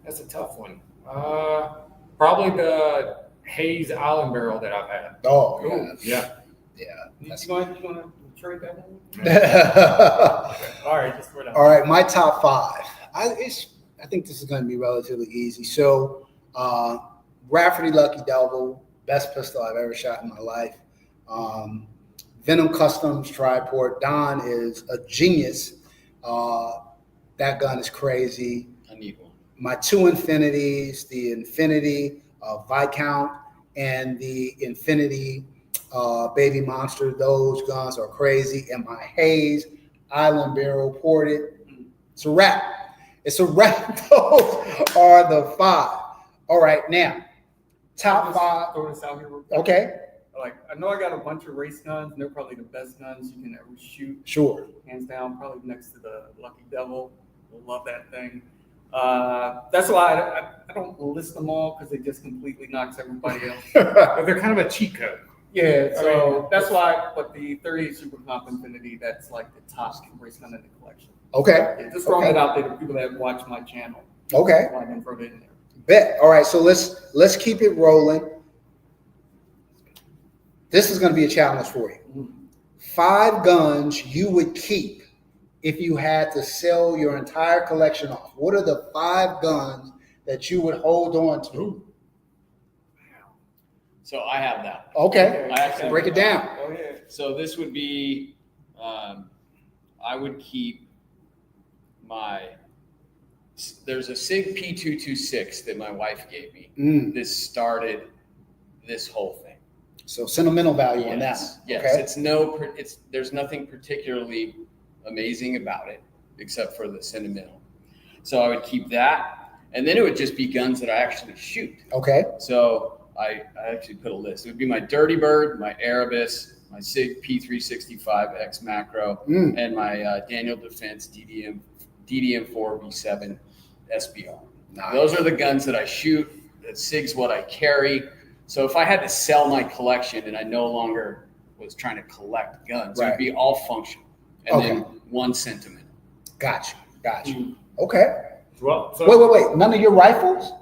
that's a tough one. Probably the Hayes Island Barrel that I've had. Oh, Yeah. You want to trade that one? All right, just for now. All right, my top 5. I think this is going to be relatively easy. So, Rafferty Lucky Devil, best pistol I've ever shot in my life. Venom Customs Triport. Don is a genius. That gun is crazy. I need one. My 2 Infinities, the Infinity Viscount and the Infinity Baby Monster. Those guns are crazy. And my Hayes Island Barrel ported. It's a wrap. It's a wrap. Those are the 5. All right, now top 5. Throw this out here real quick. Okay. Like, I know I got a bunch of race guns, and they're probably the best guns you can ever shoot. Sure. Hands down, probably next to the Lucky Devil. Love that thing. That's why I don't list them all, because it just completely knocks everybody else. But they're kind of a cheat code. Yeah, so that's why I put the 38 Super Comp Infinity, that's like the top race gun in the collection. Okay. Yeah, just throwing it out there to people that watch my channel. Okay. I can throw it in there. Bet. All right, so let's keep it rolling. This is going to be a challenge for you. 5 guns you would keep if you had to sell your entire collection off. What are the 5 guns that you would hold on to? So I have that. Okay. I actually Break it down. Oh, yeah. So this would be, I would keep there's a SIG P226 that my wife gave me. This started this whole thing. So sentimental value on that. Yes. Okay. There's nothing particularly amazing about it except for the sentimental. So I would keep that, and then it would just be guns that I actually shoot. Okay. So I actually put a list. It would be my Dirty Bird, my Erebus, my SIG P365 X Macro, and my Daniel Defense DDM4 V7 SBR. Nice. Those are the guns that I shoot. That SIG's what I carry. So if I had to sell my collection and I no longer was trying to collect guns, it would be all functional and then 1 sentimental. Got you. Okay. Well, so Wait. None of your rifles?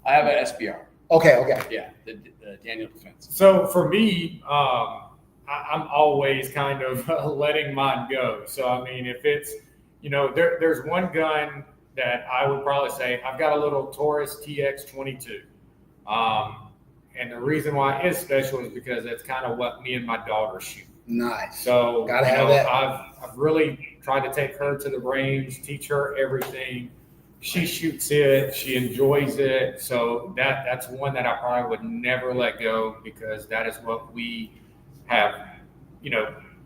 I have an SBR. Okay. Yeah, the Daniel Defense. So for me, I'm always kind of letting mine go. So, I mean, if it's, there's one gun that I would probably say, I've got a little Taurus TX22. And the reason why it's special is because it's kind of what me and my daughter shoot. Nice. So, gotta have that. I've really tried to take her to the range, teach her everything. She shoots it. She enjoys it. So that's one that I probably would never let go, because that is what we have,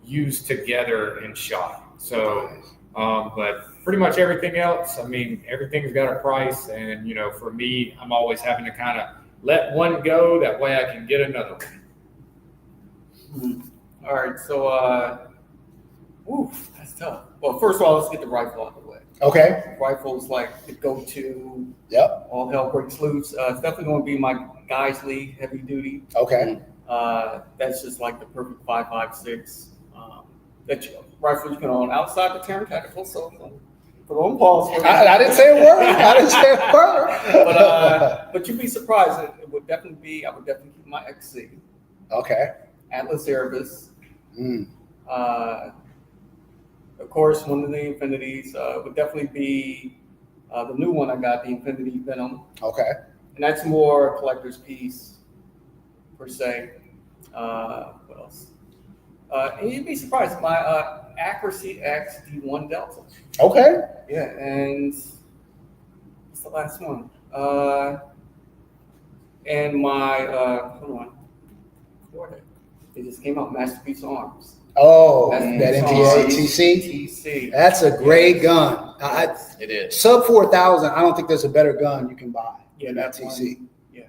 used together and shot. So, but pretty much everything else, I mean, everything's got a price. And, you know, for me, I'm always having to kind of let one go. That way I can get another one. All right, so that's tough. Well, first of all, let's get the rifle out of the way. Okay. Rifle's like the go-to. Yep. All hell breaks loose. It's definitely going to be my guys league heavy duty. Okay. That's just like the perfect 5.56. Rifle you can own outside the Terran Tactical. So put on pause for I didn't say a word. I didn't say a word. but you'd be surprised. It would definitely be. I would definitely keep my XC. Okay. Atlas Erebus. Of course, one of the Infinities would definitely be the new one I got, the Infinity Venom. Okay. And that's more a collector's piece, per se. What else? And you'd be surprised, my Accuracy X D1 Delta. Okay. Yeah, and what's the last one? And my, hold on. It just came out, Masterpiece Arms. Oh, that Masterpiece NTA Arms, TC? TC. That's a great gun. It is. Sub 4,000, I don't think there's a better gun you can buy than that that's TC. one. Yeah.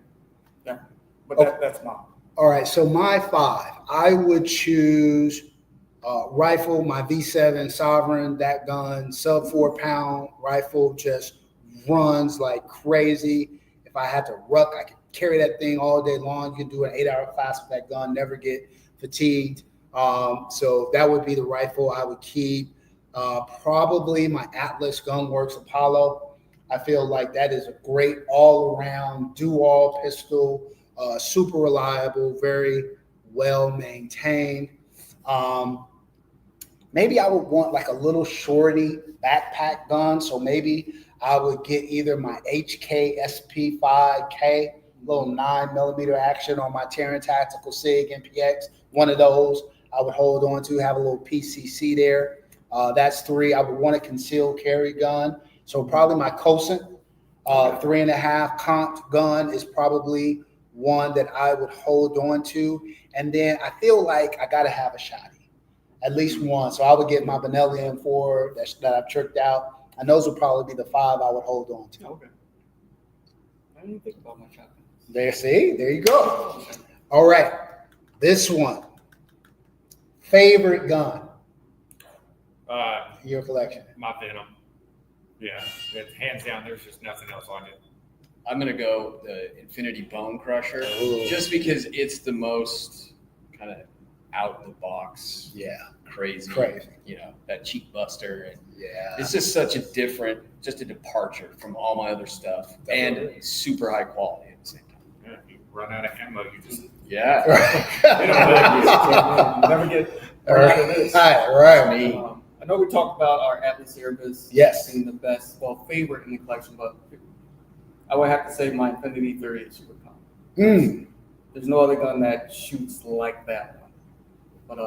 But that's mine. All right, so my 5, I would choose rifle, my V7 Sovereign, that gun, sub 4 pound rifle, just runs like crazy. If I had to ruck, I could carry that thing all day long. You can do an 8-hour class with that gun, never get fatigued. So that would be the rifle I would keep. Probably my Atlas Gunworks Apollo. I feel like that is a great all-around do-all pistol, super reliable, very well maintained. Maybe I would want like a little shorty backpack gun. So maybe I would get either my HK SP5K, little 9mm action on my Terran Tactical SIG MPX. One of those I would hold on to, have a little PCC there. That's 3. I would want a concealed carry gun. So probably my Cosent 3.5 comp gun is probably one that I would hold on to. And then I feel like I got to have a shotty, at least one. So I would get my Benelli M4 that I've tricked out. And those would probably be the 5 I would hold on to. Okay. I didn't even think about my shotgun. There you go. All right. This one. Favorite gun in your collection? My Venom. Yeah, it's hands down. There's just nothing else on it. I'm going to go the Infinity Bone Crusher, Ooh. just because it's the most kind of out the box, crazy, you know, that cheek buster. And it's just such a departure from all my other stuff. Definitely. And super high quality at the same time. Yeah, if you run out of ammo, you just Never get out of this. Right. Me. I know we talked about our Atlas Erebus being the best, favorite in the collection, but I would have to say my Infinity 38 Super Comp. There's no other gun that shoots like that one. But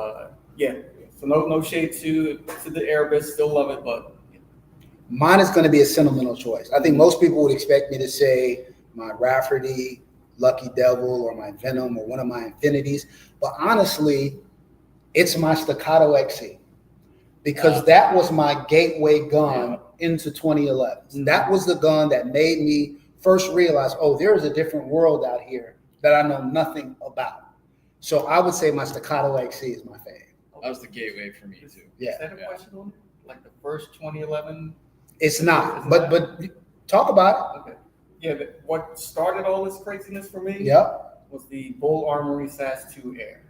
so no shade to the Erebus, still love it, but mine is going to be a sentimental choice. I think most people would expect me to say my Rafferty, Lucky Devil, or my Venom, or one of my Infinities. But honestly, it's my Staccato XC, because that was my gateway gun into 2011. That was the gun that made me first realize, there's a different world out here that I know nothing about. So I would say my Staccato XC is my favorite. That was the gateway for me too. Is that a question on it? Like the first 2011? It's not, but talk about it. Okay. Yeah, but what started all this craziness for me was the Bull Armory SAS-2 Air.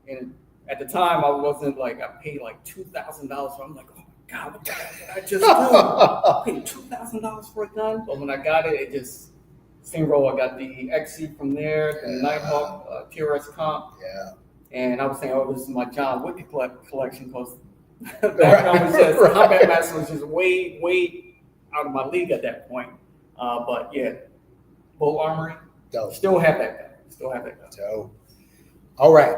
And at the time, I wasn't like, I paid like $2,000. So I'm like, oh my God, what the hell did I just do? I paid $2,000 for a gun. But when I got it, it just steamrolled. I got the XC from there, the Nighthawk TRS Comp. And I was saying, this is my John Wick collection, because Combat Master was just way out of my league at that point. But Bull Armory, still have that gun. So, all right.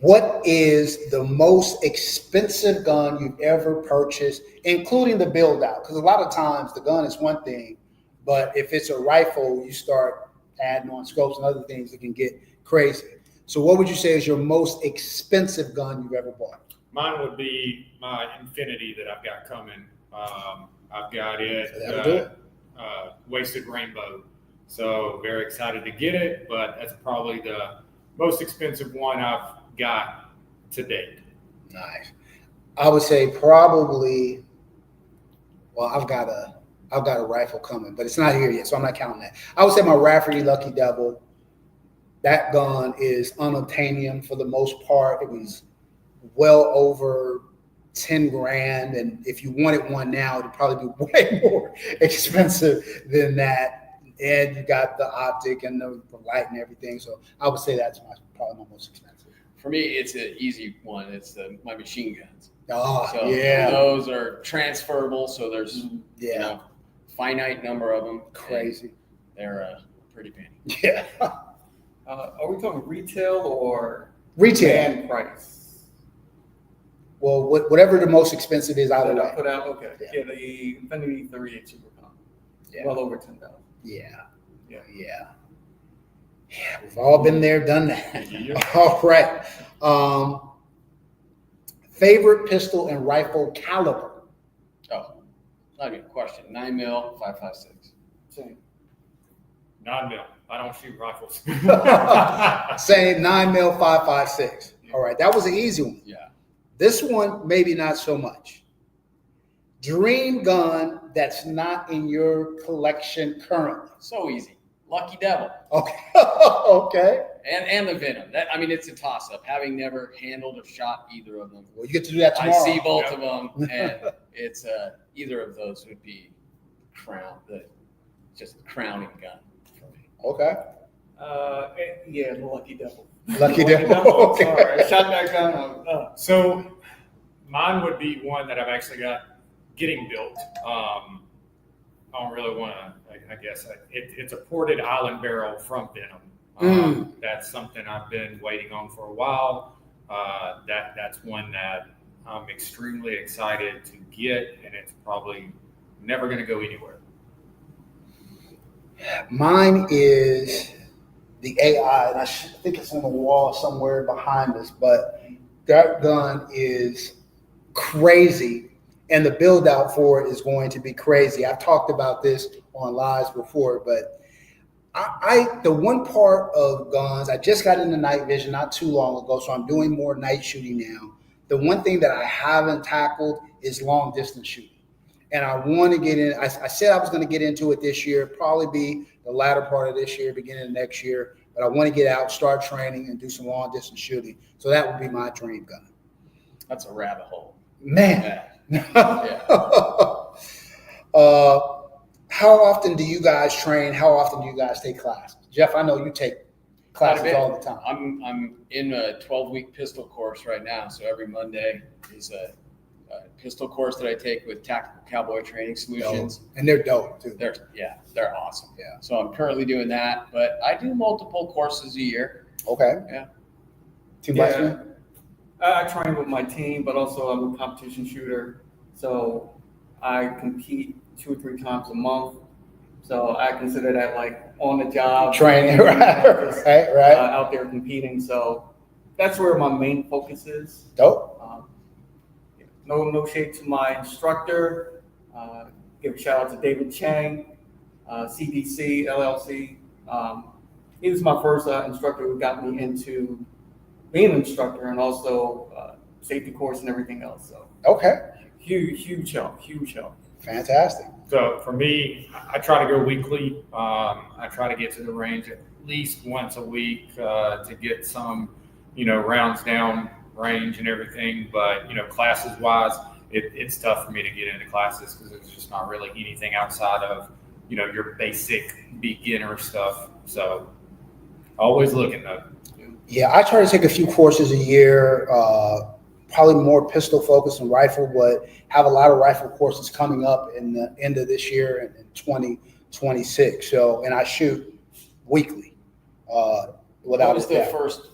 What is the most expensive gun you've ever purchased, including the build out? Because a lot of times the gun is one thing, but if it's a rifle, you start adding on scopes and other things that can get crazy. So what would you say is your most expensive gun you've ever bought? Mine would be my Infinity that I've got coming. I've got it, That'll do it. Wasted Rainbow. So very excited to get it, but that's probably the most expensive one I've got to date. Nice. I would say probably. Well, I've got a rifle coming, but it's not here yet, so I'm not counting that. I would say my Rafferty Lucky Devil. That gun is unobtainium for the most part. It was well over 10 grand, and if you wanted one now, it'd probably be way more expensive than that. And you got the optic and the light and everything. So I would say that's probably my most expensive. For me, it's an easy one. It's my machine guns. Oh, So yeah. those are transferable. So there's finite number of them. Crazy. They're pretty penny. Yeah. Are we talking retail or Retail. brand price? Well, whatever the most expensive is either way. Put out, okay. Yeah. Yeah, the Infinity 38 Supercon. Yeah. Well over 10,000. Yeah. Yeah. Yeah. Yeah. We've all been there, done that. Yeah. All right. Favorite pistol and rifle caliber? Oh, not even a question. 9mm, 5.56. Same. 9mm. I don't shoot rifles. Same 9mm 5.56. All right. That was an easy one. Yeah. This one, maybe not so much. Dream gun that's not in your collection currently. So easy. Lucky Devil. Okay. Okay. And the Venom. It's a toss-up. Having never handled or shot either of them, Well, you get to do that I tomorrow. see both of them, and it's either of those would be just the crowning gun for me. Okay. Yeah, the Lucky Devil. Lucky Devil. Okay. Sorry, I shot that gun. So mine would be one that I've actually got getting built. I don't really want to, I guess. It's a ported island barrel from Venom. That's something I've been waiting on for a while. That's one that I'm extremely excited to get, and it's probably never going to go anywhere. Mine is the AI, and I think it's on the wall somewhere behind us, but that gun is crazy, and the build out for it is going to be crazy. I've talked about this on lives before, but the one part of guns, I just got into night vision not too long ago, so I'm doing more night shooting now. The one thing that I haven't tackled is long distance shooting. And I want to get in. I said I was going to get into it this year, probably be the latter part of this year, beginning of next year. But I want to get out, start training, and do some long distance shooting. So that would be my dream gun. That's a rabbit hole. Man. Yeah. How often do you guys train? How often do you guys take classes? Jeff, I know you take classes all the time. I'm in a 12-week pistol course right now. So every Monday is a pistol course that I take with Tactical Cowboy Training Solutions. And they're dope too. They're awesome. Yeah. So I'm currently doing that, but I do multiple courses a year. Okay. Yeah. Team Vice. I train with my team, but also I'm a competition shooter. So I compete 2 or 3 times a month. So I consider that like on the job Training, right. out there competing. So that's where my main focus is. Dope. No shade to my instructor. Give a shout out to David Chang, CDC LLC. He was my first instructor who got me into being an instructor and also safety course and everything else. So Okay. huge help. Fantastic. So for me, I try to go weekly. I try to get to the range at least once a week to get some, rounds down range and everything. But, classes wise, it's tough for me to get into classes because it's just not really anything outside of, your basic beginner stuff. So always looking though. Yeah, I try to take a few courses a year, probably more pistol focused than rifle, but have a lot of rifle courses coming up in the end of this year and in 2026. So, and I shoot weekly. Without What was the first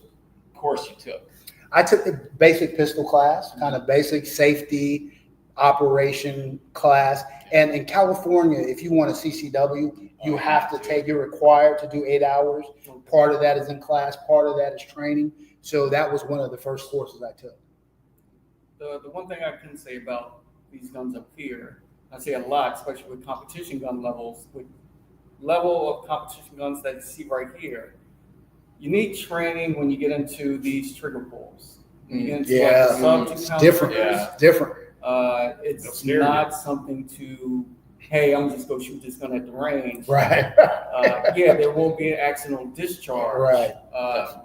course you took? I took the basic pistol class, kind of basic safety operation class. And in California, if you want a CCW, you have to take, you're required to do 8 hours. Part of that is in class, part of that is training. So that was one of the first courses I took. the one thing I can say about these guns up here, I say a lot, especially with competition gun levels, with level of competition guns that you see right here. You need training when you get into these trigger pulls. When you get into like the sub 2 pound different. triggers, Yeah. Different. It's not something to, hey, I'm just going to shoot this gun at the range. Right. Yeah, there will be an accidental discharge. Right.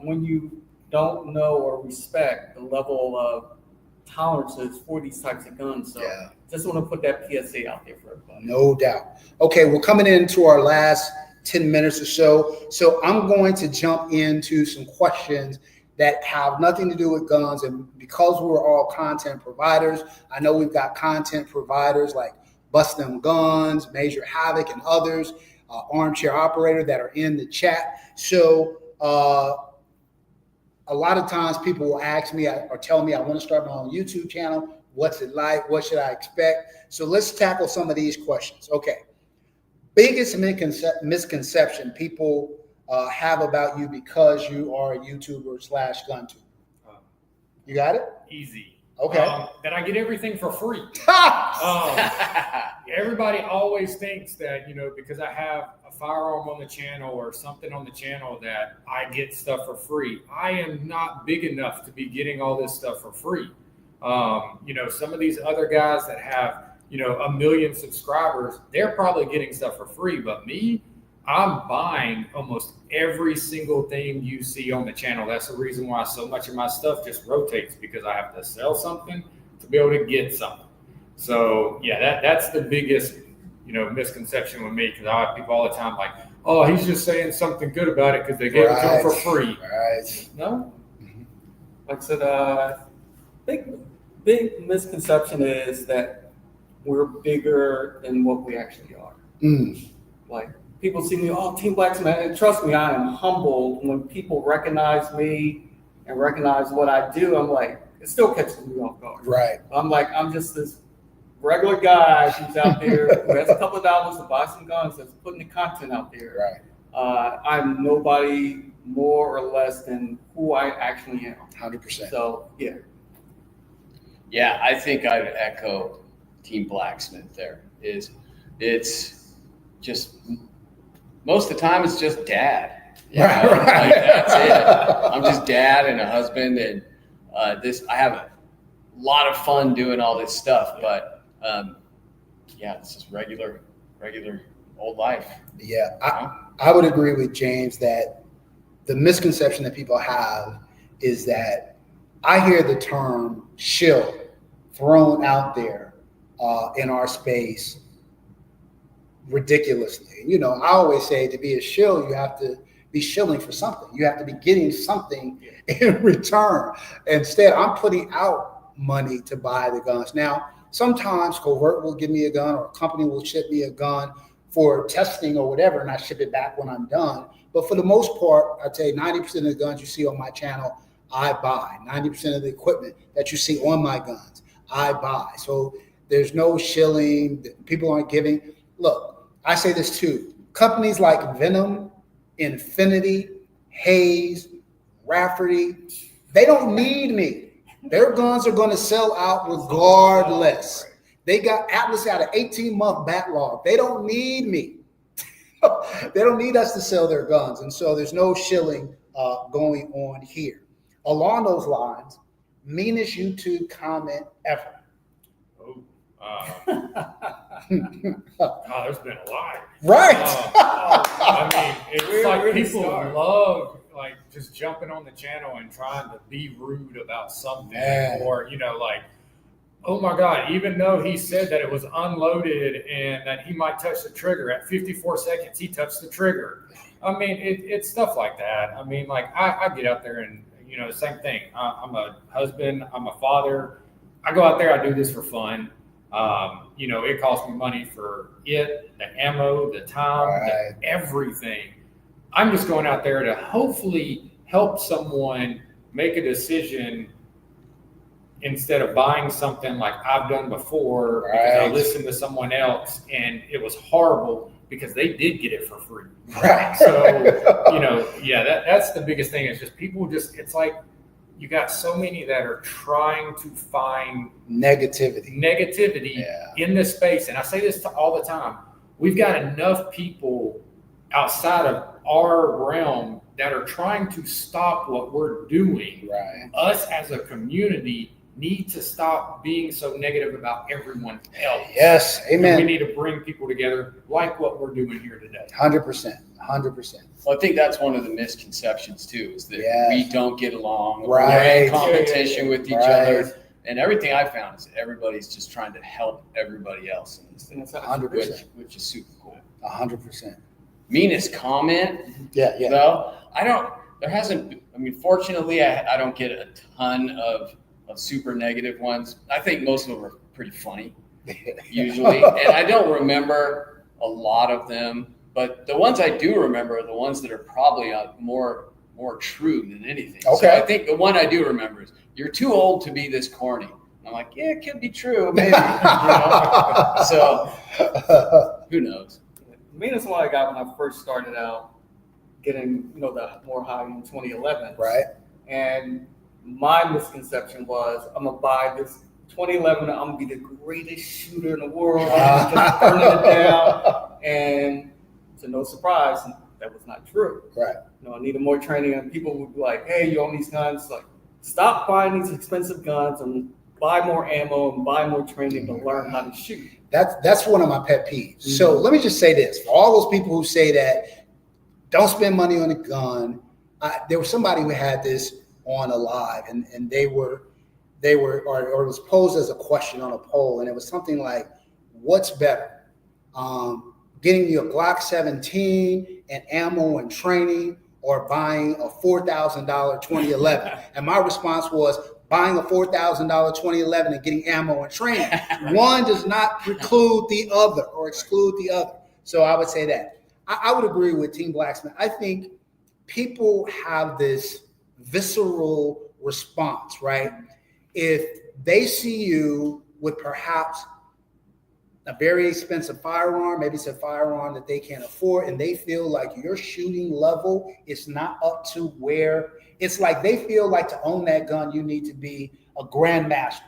When you don't know or respect the level of tolerances for these types of guns. So Yeah. just want to put that PSA out there for everybody. No doubt. Okay, we're coming into our last 10 minutes or so. So I'm going to jump into some questions that have nothing to do with guns. And because we're all content providers, I know we've got content providers like Bust Them Guns, Major Havoc, and others, Armchair Operator, that are in the chat. So a lot of times people will ask me or tell me, I want to start my own YouTube channel. What's it like? What should I expect? So let's tackle some of these questions. Okay. Biggest misconception people have about you because you are a YouTuber / gun tuber. You got it? Easy. Okay. That I get everything for free. Everybody always thinks that, because I have a firearm on the channel or something on the channel that I get stuff for free. I am not big enough to be getting all this stuff for free. Some of these other guys that have, 1 million subscribers, they're probably getting stuff for free. But me, I'm buying almost every single thing you see on the channel. That's the reason why so much of my stuff just rotates, because I have to sell something to be able to get something. So yeah, that's the biggest, misconception with me, because I have people all the time like, oh, he's just saying something good about it because they gave it to him for free. Right. No. Like I said, big misconception is that we're bigger than what we actually are. Like, people see me, oh, Team Blacksmith, and trust me, I am humbled when people recognize me and recognize what I do. I'm like, it still catches me off guard. Right. I'm like, I'm just this regular guy who's out there who has a couple of dollars to buy some guns, that's putting the content out there. Right. I'm nobody more or less than who I actually am. 100%. So, yeah. Yeah, I think I would echo Team Blacksmith there. It's just, most of the time it's just dad. Right. Like, that's it. I'm just dad and a husband, and I have a lot of fun doing all this stuff, but it's just regular old life. Yeah, I would agree with James that the misconception that people have is that I hear the term shill thrown out there in our space ridiculously. I always say to be a shill, you have to be shilling for something. You have to be getting something in return. Instead, I'm putting out money to buy the guns. Now, sometimes Kovert will give me a gun, or a company will ship me a gun for testing or whatever, and I ship it back when I'm done. But for the most part, I'd say 90% of the guns you see on my channel, I buy. 90% of the equipment that you see on my guns, I buy. So there's no shilling. People aren't giving. Look, I say this too. Companies like Venom, Infinity, Hayes, Rafferty, they don't need me. Their guns are going to sell out regardless. They got Atlas out an 18-month backlog. They don't need me. They don't need us to sell their guns. And so there's no shilling going on here. Along those lines, meanest YouTube comment ever. There's been a lot. Right. It's like people love just jumping on the channel and trying to be rude about something, or oh my God, even though he said that it was unloaded and that he might touch the trigger at 54 seconds, he touched the trigger. It's stuff like that. I get out there and same thing. I'm a husband. I'm a father. I go out there. I do this for fun. It costs me money for the ammo, the time, everything. I'm just going out there to hopefully help someone make a decision instead of buying something like I've done before because I listened to someone else and it was horrible because they did get it for free. Right. So, that's the biggest thing. It's just people it's like you got so many that are trying to find Negativity. in this space. And I say this all the time. We've got enough people outside of our realm that are trying to stop what we're doing. Right. Us as a community need to stop being so negative about everyone else. Yes, amen. And we need to bring people together like what we're doing here today. 100%. Well, I think that's one of the misconceptions too, is that we don't get along. Right. We're in competition with each Right. other. And everything I found is that everybody's just trying to help everybody else in this thing, 100%. which is super cool. 100%. Meanest comment, Yeah. though, fortunately, I don't get a ton of super negative ones. I think most of them are pretty funny, usually. And I don't remember a lot of them, but the ones I do remember are the ones that are probably more true than anything. Okay. So I think the one I do remember is, "You're too old to be this corny." And I'm like, yeah, it could be true, maybe. So who knows? The meanest one I got when I first started out getting, the more high in 2011. Right. And my misconception was, I'm gonna buy this 2011. I'm gonna be the greatest shooter in the world. I'm just burning it down. And to no surprise, that was not true. Right. I needed more training, and people would be like, "Hey, you own these guns? Like, stop buying these expensive guns and buy more ammo and buy more training to learn how to shoot." That's one of my pet peeves. So let me just say this: for all those people who say that don't spend money on a gun, there was somebody who had this on a live, and they were or it was posed as a question on a poll, and it was something like, "What's better, getting you a Glock 17 and ammo and training, or buying a $4,000 2011?" And my response was, buying a $4,000 2011 and getting ammo and training. One does not preclude the other or exclude the other. So I would say that. I would agree with Team Blacksmith. I think people have this visceral response, right? If they see you with perhaps a very expensive firearm, maybe it's a firearm that they can't afford, and they feel like your shooting level is not up to where, it's like they feel like to own that gun, you need to be a grandmaster.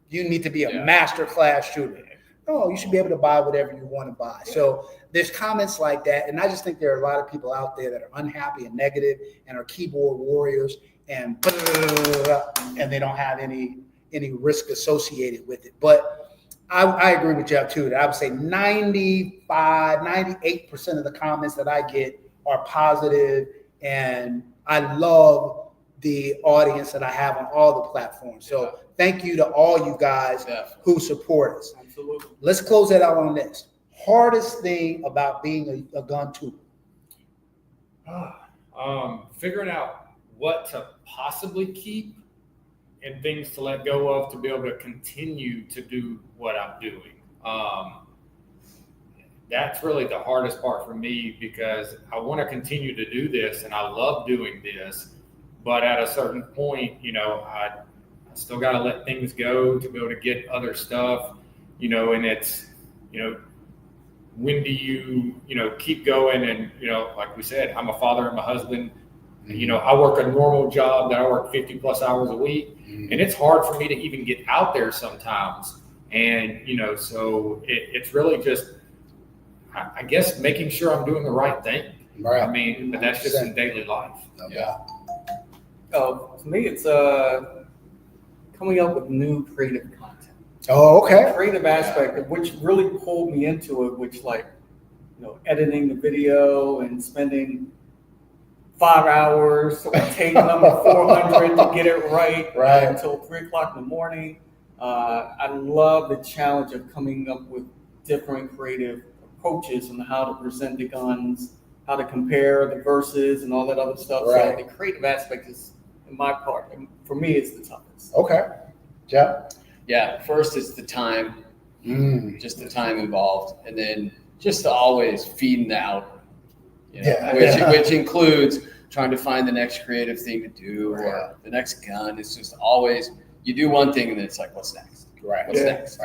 You need to be a master class shooter. No, you should be able to buy whatever you want to buy. So there's comments like that. And I just think there are a lot of people out there that are unhappy and negative and are keyboard warriors and they don't have any risk associated with it. But I agree with Jeff too. That I would say 98% of the comments that I get are positive, and I love the audience that I have on all the platforms. So thank you to all you guys who support us. Absolutely. Let's close that out on this. Hardest thing about being a gun tuber? Figuring out what to possibly keep and things to let go of to be able to continue to do what I'm doing. That's really the hardest part for me, because I want to continue to do this and I love doing this, but at a certain point, I still got to let things go to be able to get other stuff, and it's, when do you, keep going? And, like we said, I'm a father, I'm a husband. I work a normal job that I work 50 plus hours a week, and it's hard for me to even get out there sometimes. And, so it's really just, I guess, making sure I'm doing the right thing. Right. I mean, but that's just in daily life. To me, it's coming up with new creative content. Oh, okay. The creative aspect of which really pulled me into it, which editing the video and spending 5 hours or take number 400 to get it right until 3 o'clock in the morning. I love the challenge of coming up with different creative approaches on how to present the guns, how to compare the verses and all that other stuff. Right. So the creative aspect is, in my part, and for me, it's the toughest. Okay. Jeff? Yeah, first it's the time, just the time involved, and then just always feeding the outward. Which includes trying to find the next creative thing to do or the next gun. It's just always, you do one thing and then it's like, what's next? Right. What's next?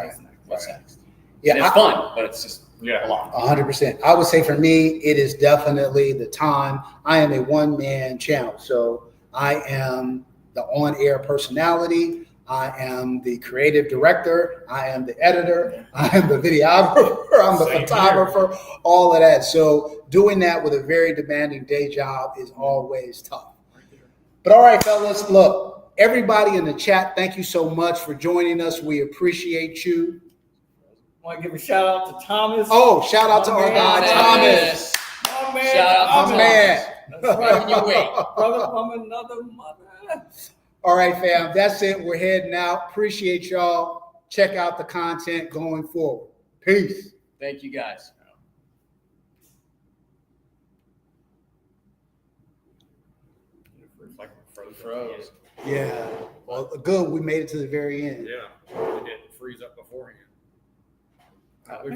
What's next? Yeah, and it's fun, but it's just a lot. 100%. I would say for me, it is definitely the time. I am a one-man channel, so I am the on-air personality. I am the creative director. I am the editor. I am the videographer. I'm the Same photographer, all of that. So doing that with a very demanding day job is always tough. But all right, fellas, look, everybody in the chat, thank you so much for joining us. We appreciate you. I want to give a shout out to Thomas. Oh, shout out to our guy, Thomas. My man, Shout out to My Thomas. man. That's right. Can you wait? Brother from another mother. All right, fam, that's it. We're heading out. Appreciate y'all. Check out the content going forward. Peace. Thank you guys. It's like Froze. Yeah. Well, good. We made it to the very end. Yeah, it didn't freeze up beforehand.